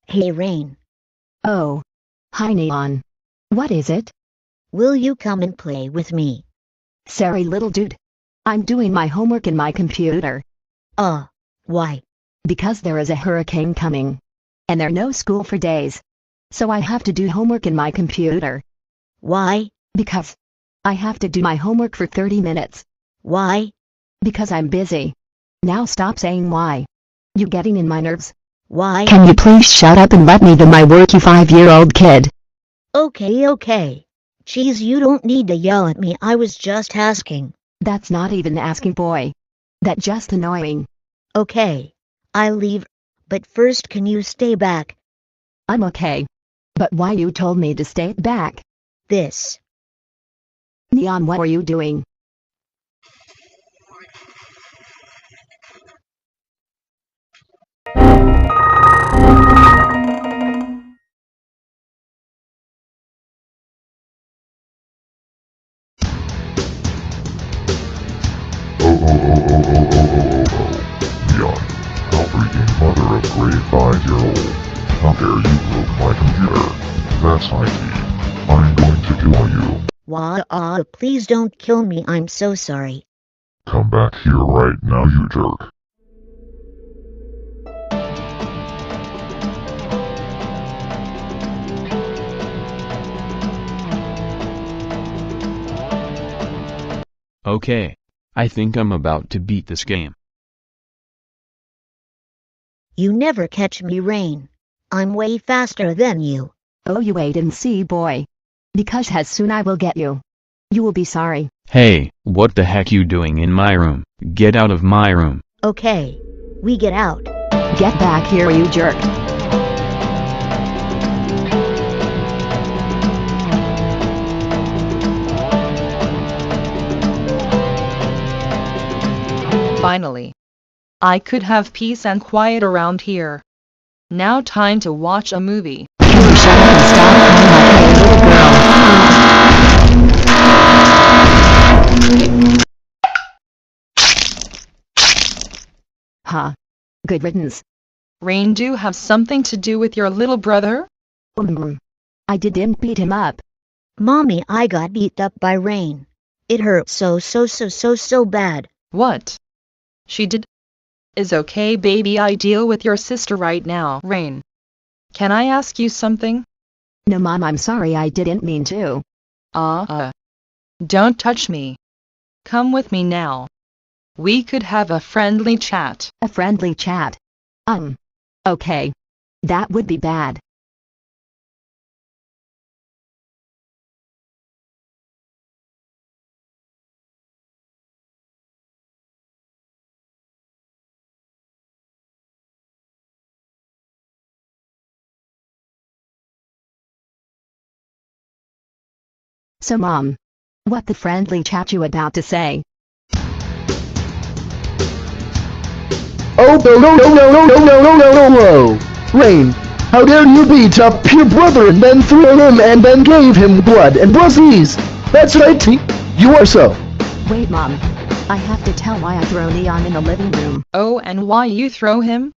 Hey Rain, Oh. Hi Neon. What is it? will you come and play with me? Sorry little dude. I'm doing my homework in my computer. Why? Because there is a hurricane coming. And there's no school for days. So I have to do homework in my computer. Why? Because I have to do my homework for 30 minutes. Why? Because I'm busy. Now stop saying why. You getting in my nerves? Why? Can you please shut up and let me do my work, you 5-year-old kid? Okay. Geez, you don't need to yell at me, I was just asking. That's not even asking, boy. That's just annoying. Okay. I'll leave, but first can you stay back? I'm okay. But why you told me to stay back? This. Neon, what are you doing? Neon, how freaking mother of grade 5-year-old. How dare you broke my computer? That's IT. I'm going to kill you. Please don't kill me, I'm so sorry. Come back here right now, you jerk. Okay. I think I'm about to beat this game. You never catch me, Rain. I'm way faster than you. Oh, you wait and see, boy. Because as soon I will get you. You will be sorry. Hey, what the heck you doing in my room? Get out of my room. Okay. We get out. Get back here, you jerk. Finally. I could have peace and quiet around here. Now time to watch a movie. You shut up and stop crying like a little girl. Huh. Good riddance. Rain, do have something to do with your little brother? I didn't beat him up. Mommy, I got beat up by Rain. It hurt so bad. What? She did? Is okay, baby, I deal with your sister right now. Rain. Can I ask you something? No, Mom, I'm sorry, I didn't mean to. Don't touch me. Come with me now. We could have a friendly chat. A friendly chat. Okay. That would be bad. So, Mom. What the friendly chat you about to say? Oh no. Rain, how dare you beat up your brother and then threw him and then gave him blood and bruises? That's right, you are so. Wait, Mom. I have to tell why I throw Neon in the living room. Oh, and why you throw him?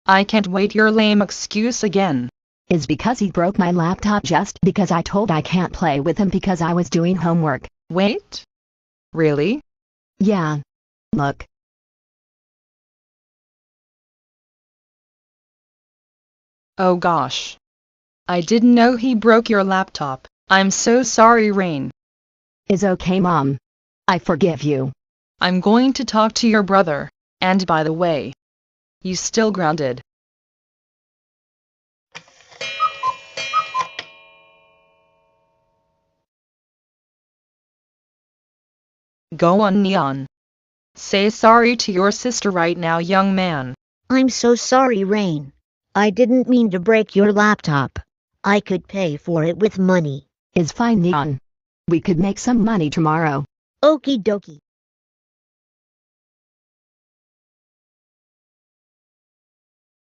I can't wait your lame excuse again. Is because he broke my laptop just because I told I can't play with him because I was doing homework. Wait? Really? Yeah. Look. Oh gosh. I didn't know he broke your laptop. I'm so sorry, Rain. Is okay, Mom. I forgive you. I'm going to talk to your brother. And by the way, you still grounded. Go on, Neon. Say sorry to your sister right now, young man. I'm so sorry, Rain. I didn't mean to break your laptop. I could pay for it with money. Is fine, Neon. We could make some money tomorrow. Okie dokie.